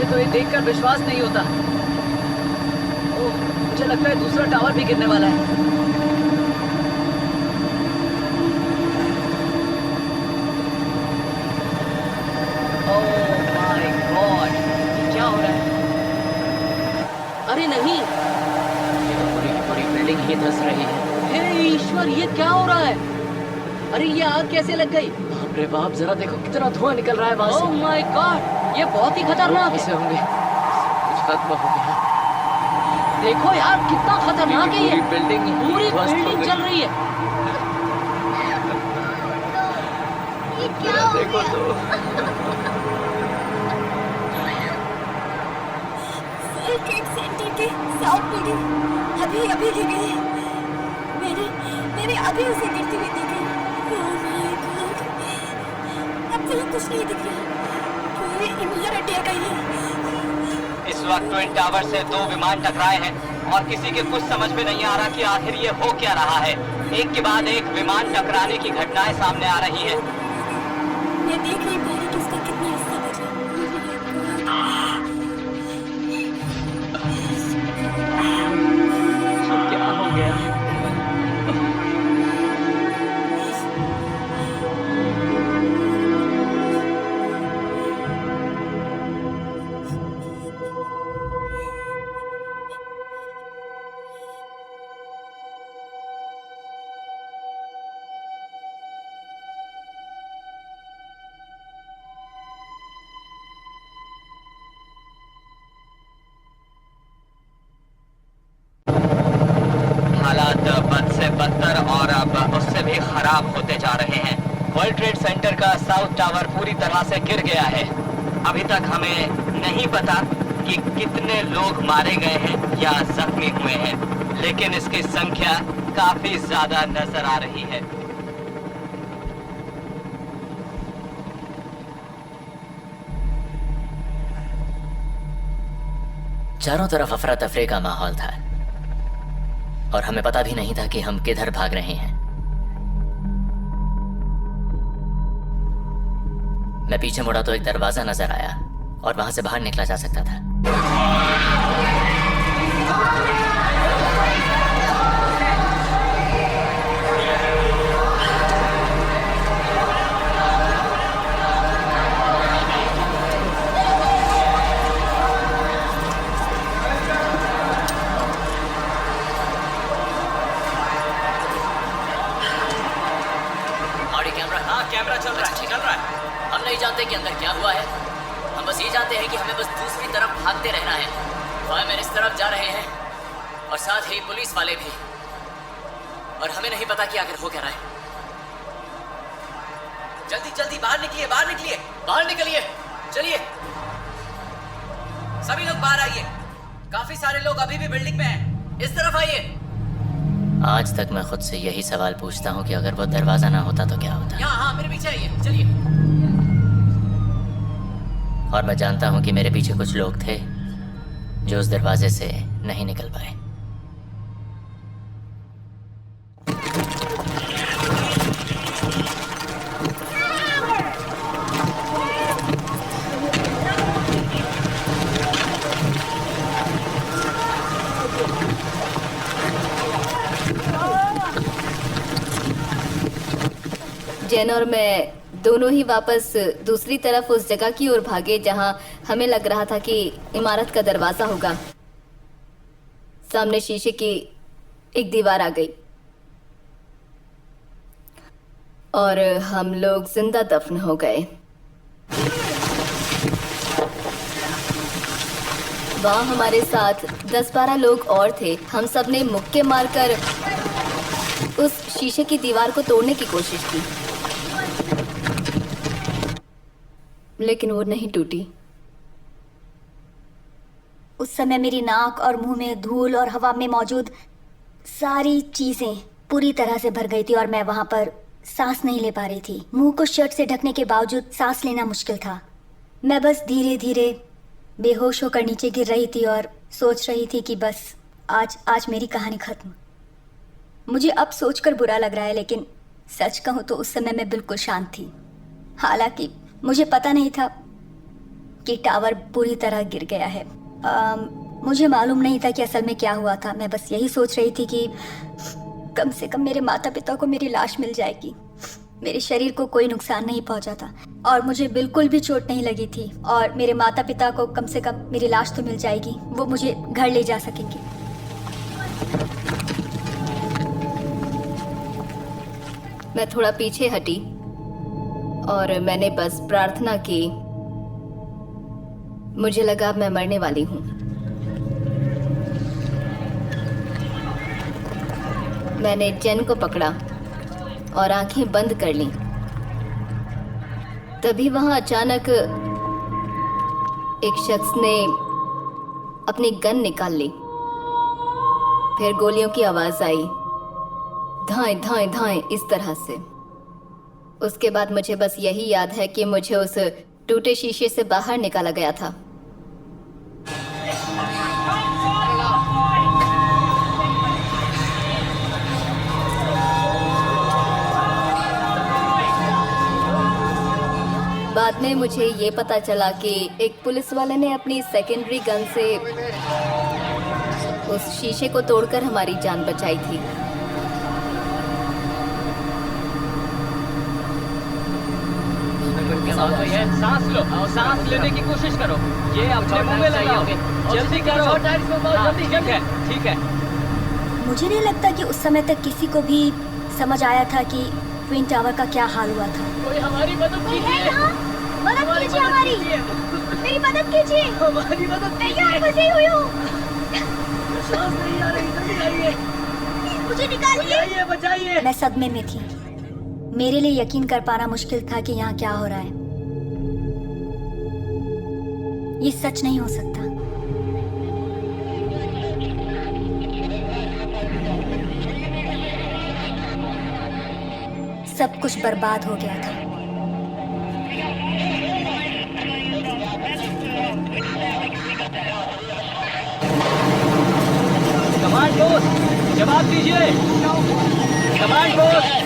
मुझे तो ये देखकर विश्वास नहीं होता। ओह, मुझे लगता है दूसरा टावर भी गिरने वाला है। ओह माय गॉड, क्या हो रहा है? अरे नहीं, ये तो पूरी की पूरी बिल्डिंग ही धंस रही है। हे ईश्वर, ये क्या हो रहा है? अरे ये आग कैसे लग गई? बाप रे बाप, जरा देखो कितना धुआं निकल रहा है वहां ओह से। माय गॉड, ये बहुत ही खतरनाक है। कैसे होंगे? कुछ खत्म हो गया। देखो यार, कितना खतरनाक है ये। पूरी बिल्डिंग पूरी ध्वस्त हो बिल्डिंग गई। जल रही है। ये क्या हो देखो गया? तो। वर्ल्ड ट्रेड सेंटर के साउथ बिल्डिंग अभी अभी गिर गई। मैंने अभी उसे गिरती हुई देखी। ओह माय गॉड, अब कहीं कुछ नहीं दिख रहा। पूरी इमारत ढह गई है। इस वक्त ट्विन टावर से 2 विमान टकराए हैं और किसी के कुछ समझ में नहीं आ रहा कि आखिर ये हो क्या रहा है। एक के बाद एक विमान टकराने की घटनाएं सामने आ रही हैं। मैं देख नहीं पा रही कि उसका कितना हिस्सा बचा। क्या हो गया? हालात बद से बदतर और अब उससे भी खराब होते जा रहे हैं। वर्ल्ड ट्रेड सेंटर का साउथ टावर पूरी तरह से गिर गया है। अभी तक हमें नहीं पता कि कितने लोग मारे गए हैं या जख्मी हुए हैं, लेकिन इसकी संख्या काफी ज्यादा नजर आ रही है। चारों तरफ अफरा तफरी का माहौल था और हमें पता भी नहीं था कि हम किधर भाग रहे हैं। मैं पीछे मुड़ा तो एक दरवाजा नजर आया और वहां से बाहर निकला जा सकता था। कैमरा चल रहा है। हम नहीं जानते कि अंदर क्या हुआ है। हम बस ये जानते हैं कि हमें बस दूसरी तरफ भागते रहना है। फायरमैन इस तरफ जा रहे हैं और साथ ही पुलिस वाले भी, और हमें नहीं पता कि आखिर हो क्या रहा है। जल्दी जल्दी बाहर निकलिए, बाहर निकलिए, बाहर निकलिए, चलिए। सभी लोग बाहर आइए। काफी सारे लोग अभी भी बिल्डिंग में हैं। इस तरफ आइए। आज तक मैं खुद से यही सवाल पूछता हूँ कि अगर वो दरवाजा ना होता तो क्या होता। यहाँ, हाँ, मेरे पीछे आइए, चलिए। और मैं जानता हूँ कि मेरे पीछे कुछ लोग थे जो उस दरवाजे से नहीं निकल पाए। जेन और मैं दोनों ही वापस दूसरी तरफ उस जगह की ओर भागे जहां हमें लग रहा था कि इमारत का दरवाजा होगा। सामने शीशे की एक दीवार आ गई और हम लोग जिंदा दफन हो गए। वहां हमारे साथ 10-12 लोग और थे। हम सब ने मुक्के मारकर उस शीशे की दीवार को तोड़ने की कोशिश की, लेकिन वो नहीं टूटी। उस समय मेरी नाक और मुंह में धूल और हवा में मौजूद सारी चीजें पूरी तरह से भर गई थी और मैं वहां पर सांस नहीं ले पा रही थी। मुंह को शर्ट से ढकने के बावजूद सांस लेना मुश्किल था। मैं बस धीरे धीरे बेहोश होकर नीचे गिर रही थी और सोच रही थी कि बस आज मेरी कहानी खत्म। मुझे अब सोचकर बुरा लग रहा है, लेकिन सच कहूँ तो उस समय मैं बिल्कुल शांत थी। हालांकि मुझे पता नहीं था कि टावर पूरी तरह गिर गया है। मुझे मालूम नहीं था कि असल में क्या हुआ था। मैं बस यही सोच रही थी कि कम से कम मेरे माता पिता को मेरी लाश मिल जाएगी, मेरे शरीर को कोई नुकसान नहीं पहुंचा था और मुझे बिल्कुल भी चोट नहीं लगी थी, और मेरे माता पिता को कम से कम मेरी लाश तो मिल जाएगी, वो मुझे घर ले जा सकेंगे। मैं थोड़ा पीछे हटी और मैंने बस प्रार्थना की। मुझे लगा अब मैं मरने वाली हूँ। मैंने जेन को पकड़ा और आंखें बंद कर लीं। तभी वहां अचानक एक शख्स ने अपनी गन निकाल ली। फिर गोलियों की आवाज आई, धाएं धाएं धाएं, इस तरह से। उसके बाद मुझे बस यही याद है कि मुझे उस टूटे शीशे से बाहर निकाला गया था। बाद में मुझे ये पता चला कि एक पुलिस वाले ने अपनी सेकेंडरी गन से उस शीशे को तोड़कर हमारी जान बचाई थी। सांस लो, सांस लेने की कोशिश करो। ये अपने मुंह में लगाओ, जल्दी करो। जल्दी, ठीक है। मुझे नहीं लगता कि उस समय तक किसी को भी समझ आया था कि ट्विन टावर का क्या हाल हुआ था। कोई हमारी मदद कीजिए, मदद कीजिए हमारी, मेरी मदद कीजिए, हमारी मदद मैं यहाँ फंसी हुई हूँ, सांस नहीं आ रही, जल्दी आइए, मुझे निकालिए। बचाइए। मैं सदमे में थी। मेरे लिए यकीन कर पाना मुश्किल था कि यहाँ क्या हो रहा है। ये सच नहीं हो सकता। सब कुछ बर्बाद हो गया था। कमांड पोस्ट, जवाब दीजिए। Command post.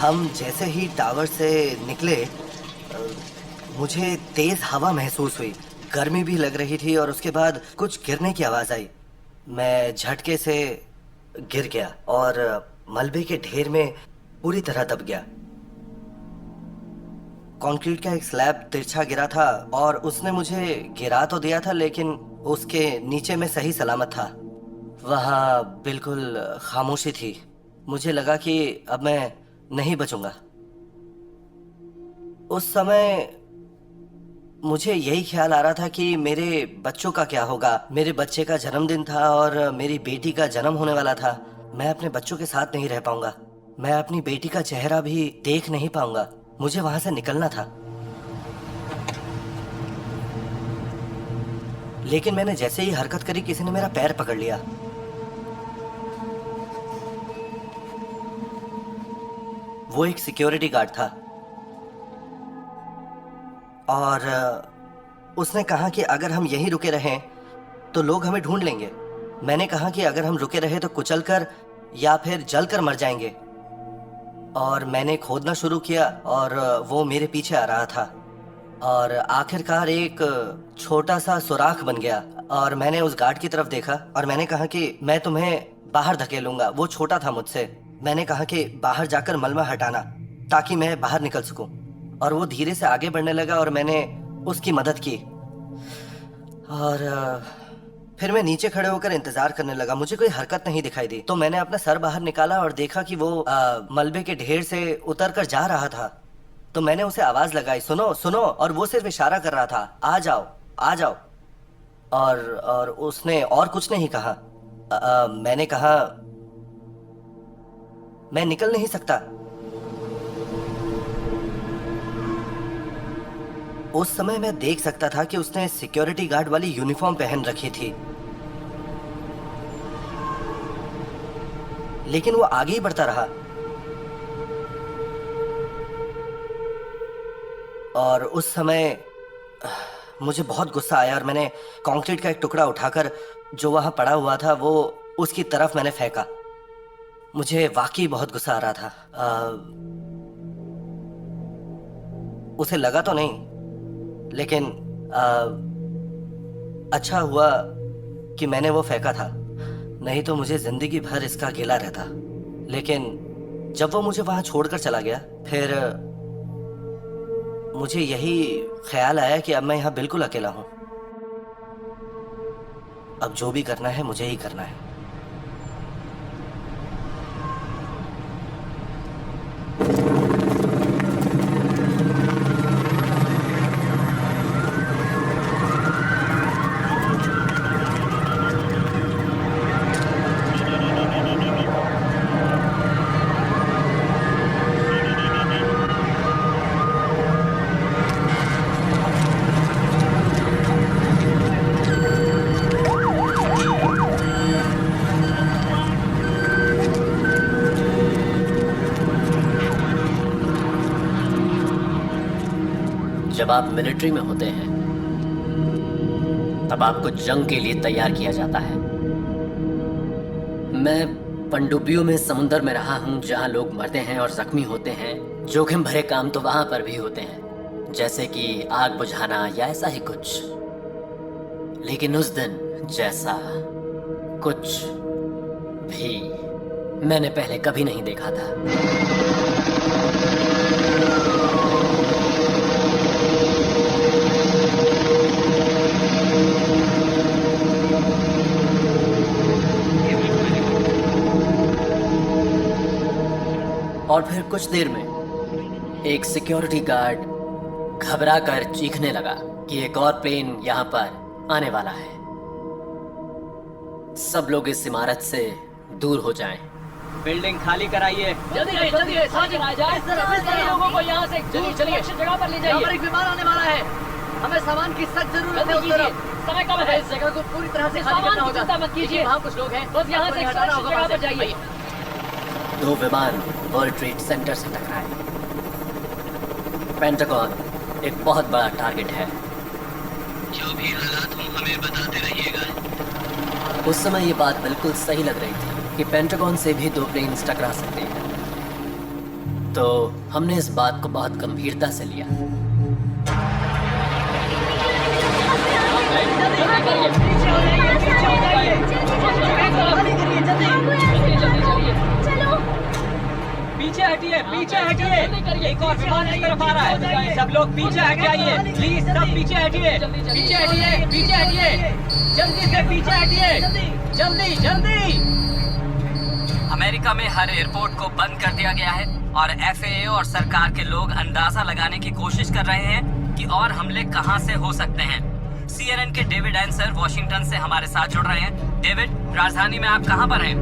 हम जैसे ही टावर से निकले मुझे तेज हवा महसूस हुई, गर्मी भी लग रही थी और उसके बाद कुछ गिरने की आवाज आई। मैं झटके से गिर गया और मलबे के ढेर में पूरी तरह दब गया। कंक्रीट का एक स्लैब तिरछा गिरा था और उसने मुझे गिरा तो दिया था, लेकिन उसके नीचे में सही सलामत था। वहां बिल्कुल खामोशी थी। मुझे लगा कि अब मैं नहीं बचूंगा। उस समय मुझे यही ख्याल आ रहा था कि मेरे बच्चों का क्या होगा। मेरे बच्चे का जन्मदिन था और मेरी बेटी का जन्म होने वाला था। मैं अपने बच्चों के साथ नहीं रह पाऊंगा, मैं अपनी बेटी का चेहरा भी देख नहीं पाऊंगा। मुझे वहां से निकलना था। लेकिन मैंने जैसे ही हरकत करी, किसी ने मेरा पैर पकड़ लिया। वो एक सिक्योरिटी गार्ड था और उसने कहा कि अगर हम यहीं रुके रहें तो लोग हमें ढूंढ लेंगे। मैंने कहा कि अगर हम रुके रहे तो कुचलकर या फिर जलकर मर जाएंगे। और मैंने खोदना शुरू किया और वो मेरे पीछे आ रहा था और आखिरकार एक छोटा सा सुराख बन गया और मैंने उस गार्ड की तरफ देखा और मैंने कहा कि मैं तुम्हें बाहर धकेलूंगा। वो छोटा था मुझसे। मैंने कहा कि बाहर जाकर मलबा हटाना ताकि मैं बाहर निकल सकूं। और वो धीरे से आगे बढ़ने लगा और मैंने उसकी मदद की और फिर मैं नीचे खड़े होकर इंतजार करने लगा। मुझे कोई हरकत नहीं दिखाई दी तो मैंने अपना सर बाहर निकाला और देखा कि वो मलबे के ढेर से उतर कर जा रहा था। तो मैंने उसे आवाज लगाई, सुनो सुनो, और वो सिर्फ इशारा कर रहा था, आ जाओ आ जाओ। और उसने और कुछ नहीं कहा। मैंने कहा मैं निकल नहीं सकता। उस समय मैं देख सकता था कि उसने सिक्योरिटी गार्ड वाली यूनिफॉर्म पहन रखी थी, लेकिन वो आगे ही बढ़ता रहा और उस समय मुझे बहुत गुस्सा आया और मैंने कंक्रीट का एक टुकड़ा उठाकर जो वहां पड़ा हुआ था वो उसकी तरफ मैंने फेंका। मुझे वाकई बहुत गुस्सा आ रहा था। उसे लगा तो नहीं, लेकिन अच्छा हुआ कि मैंने वो फेंका था, नहीं तो मुझे जिंदगी भर इसका गिला रहता। लेकिन जब वो मुझे वहां छोड़कर चला गया, फिर मुझे यही ख्याल आया कि अब मैं यहाँ बिल्कुल अकेला हूं। अब जो भी करना है मुझे ही करना है। जब आप मिलिट्री में होते हैं तब आपको जंग के लिए तैयार किया जाता है। मैं पनडुब्बियों में समुद्र में रहा हूं जहां लोग मरते हैं और जख्मी होते हैं। जोखिम भरे काम तो वहां पर भी होते हैं, जैसे कि आग बुझाना या ऐसा ही कुछ। लेकिन उस दिन जैसा कुछ भी मैंने पहले कभी नहीं देखा था। और फिर कुछ देर में एक सिक्योरिटी गार्ड घबरा कर चीखने लगा कि एक और प्लेन यहाँ पर आने वाला है। सब लोग इस इमारत से दूर हो जाएं। बिल्डिंग खाली कराइए। जल्दी आ जाए। लोगों को यहाँ से चलिए अच्छी जगह पर ले यहाँ जाइए। पर एक विमान आने वाला है, हमें सामान की सख्त जरूरत है। उस तरफ समय कम है। इस जगह को पूरी तरह से खाली सामान करना की होगा। चिंता मत कीजिए, वहाँ कुछ लोग हैं, बस यहाँ से आपको हटाना होगा जगह वहाँ पर से। जाइए। 2 विमान वर्ल्ड ट्रेड सेंटर से टकराए। पेंटागन एक बहुत बड़ा टारगेट है। जो भी हालात हो हमें बताते रहिएगा। उस समय ये बात बिल्कुल सही लग रही थी कि पेंटागन से भी 2 प्लेन्स टकरा सकते हैं, तो हमने इस बात को बहुत गंभीरता से लिया। पीछे हटिए। एक और विमान इस तरफ आ रहा है। सब लोग पीछे हट जाइए, प्लीज। सब पीछे हटिए। जल्दी से पीछे हटिए। जल्दी। अमेरिका में हर एयरपोर्ट को बंद कर दिया गया है और FAA और सरकार के लोग अंदाजा लगाने की कोशिश कर रहे हैं कि और हमले कहां से हो सकते हैं। CNN के डेविड एंसर वॉशिंगटन से हमारे साथ जुड़ रहे हैं। डेविड, राजधानी में आप कहां पर हैं?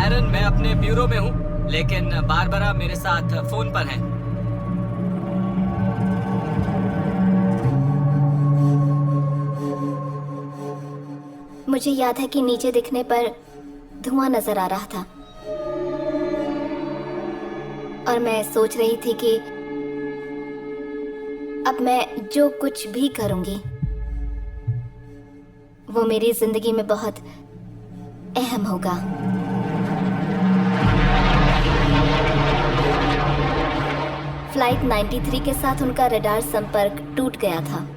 एरन, मैं अपने ब्यूरो में हूँ, लेकिन बारबरा मेरे साथ फोन पर है। मुझे याद है कि नीचे दिखने पर धुआं नजर आ रहा था और मैं सोच रही थी कि अब मैं जो कुछ भी करूंगी वो मेरी जिंदगी में बहुत अहम होगा। फ्लाइट 93 के साथ उनका रडार संपर्क टूट गया था।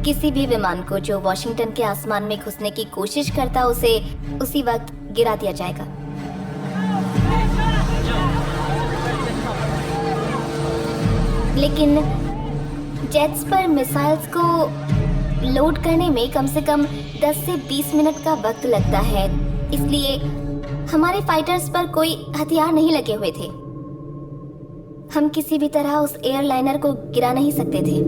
किसी भी विमान को जो वॉशिंगटन के आसमान में घुसने की कोशिश करता उसे उसी वक्त गिरा दिया जाएगा। लेकिन जेट्स पर मिसाइल्स को लोड करने में कम से कम 10 से 20 मिनट का वक्त लगता है, इसलिए हमारे फाइटर्स पर कोई हथियार नहीं लगे हुए थे। हम किसी भी तरह उस एयरलाइनर को गिरा नहीं सकते थे।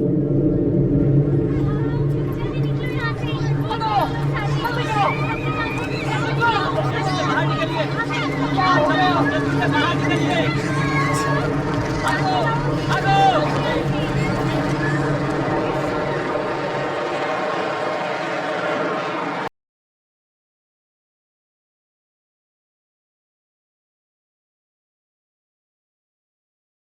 बाहर निकलिए।